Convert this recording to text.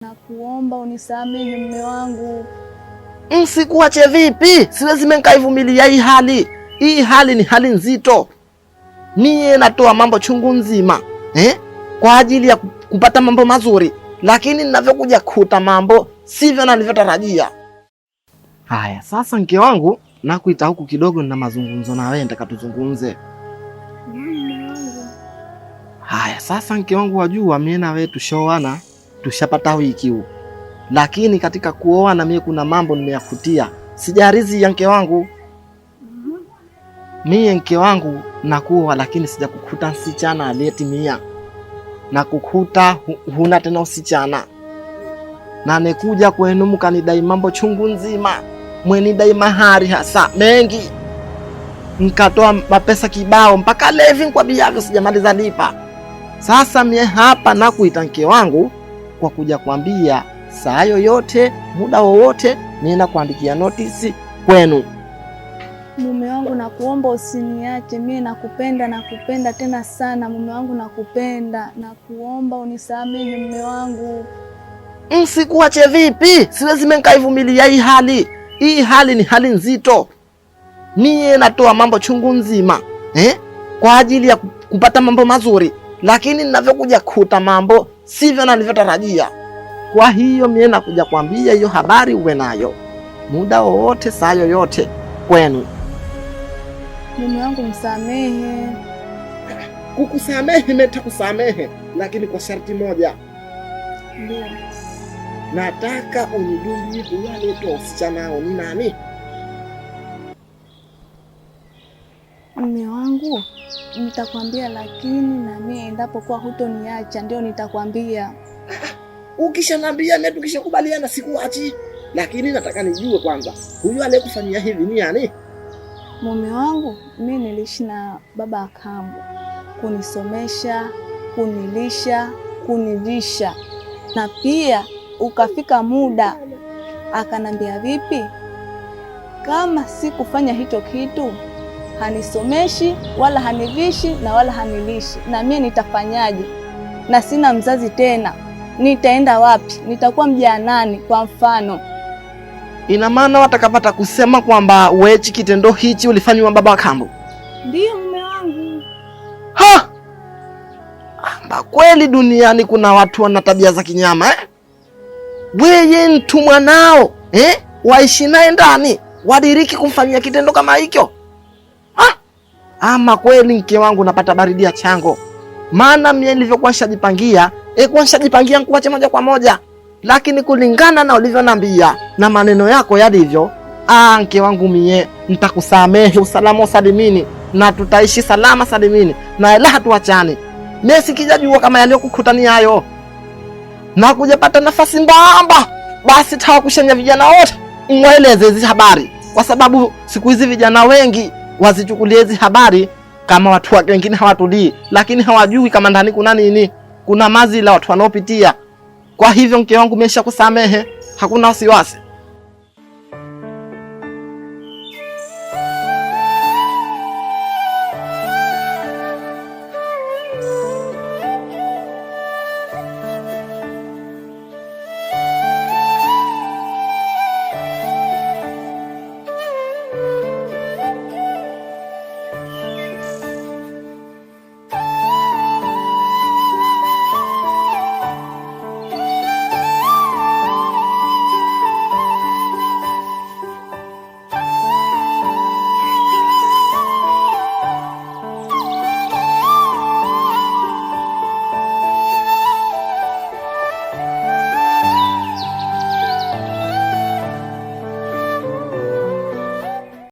Nakuomba unisamehe mume wangu. Msikuache vipi? Siwezi nikaivumilia hii hali. Hii hali ni hali nzito. Mie natoa mambo chungu nzima kwa ajili ya kupata mambo mazuri, lakini ninavyokuja kuta mambo sivyo nilivyotarajia. Haya, sasa mke wangu, nakuita huku kidogo, nina mazungumzo na wewe, nataka tuzungumze. Haya, sasa mke wangu, wajua mimi na wewe tushoana, tushapata wiki huu. Lakini katika kuoana mimi kuna mambo nimeyakutia. Sijarizi ya mke wangu. Mie mke wangu nakuoa, lakini sijakukuta msichana aliyetimia. Na kukuta huna tena usichana. Na nekuja kwenu mkanidai mambo chungu nzima. Mwenidai mahari hasa mengi. Nikatoa mapesa kibao mpaka levi kwa biavyo sijamaliza lipa. Sasa mie hapa nakuita mke wangu kwa kuja kuambia saa yoyote, muda wowote, mimi nakuandikia notisi kwenu. Mume wangu, nakuomba usiniache. Mimi nakupenda tena sana mume wangu, nakupenda. Nakuomba unisamehe mume wangu. Msikuache vipi? Siwezi nikaivumilia hii hali. Hii hali ni hali nzito. Mie natoa mambo chungu nzima kwa ajili ya kupata mambo mazuri, lakini ninavyokuja kuta mambo sivyo nilivyotarajia. Kwa hiyo mie nakuja kuambia hiyo habari uwe nayo muda wowote, saa yoyote kwenu. Mume wangu msamehe. Kukusamehe mimi nitakusamehe, lakini kwa sharti moja. Ndio. Nataka unijue huyo aliyetoa usichana wao ni nani? Mume wangu, nitakwambia, lakini na mimi endapo kwa hutoniacha ndio nitakwambia. Ukishanambia mimi tukishakubaliana sikuachi, lakini nataka nijue kwanza huyo aliyekufanyia hivi ni nani? Mume wangu, mimi niliishi na baba akambo, kunisomesha, kunilisha, kunivisha, na pia ukafika muda akanambia, vipi kama sikufanya hicho kitu, hanisomeshi wala hanivishi na wala hanilishi, na mimi nitafanyaje? Na sina mzazi tena, nitaenda wapi? Nitakuwa mjanani kwa mfano. Ina maana watakapata kusema kwamba wewe kitendo hichi ulifanywa baba kambo? Ndio mume wangu. Ha! Amba kweli duniani kuna watu wana tabia za kinyama Wewe mtu mwanao waishi naye ndani, wadiriki kumfanyia kitendo kama hicho? Ama kweli mke wangu napata baridi ya chango. Maana mimi nilivyokuwa nishajipangia, nikuache moja kwa moja. Lakini kulingana na ulivyonambia na maneno yako yalivyo, mke wangu mie nitakusamehe usalama salimini, na tutaishi salama salimini, na ila hatuachani. Mimi sikijajua kama yaliyokukutania hayo. Na kujapata nafasi mbamba, basi tawakushanya vijana wote mwaeleze hizi habari, kwa sababu siku hizi vijana wengi wazichukulie hizi habari kama watu wengine hawatulii, lakini hawajui kama ndani kuna nini, kuna mazila watu wanaopitia. Kwa hivyo mke wangu nimeshakusamehe, hakuna wasiwasi.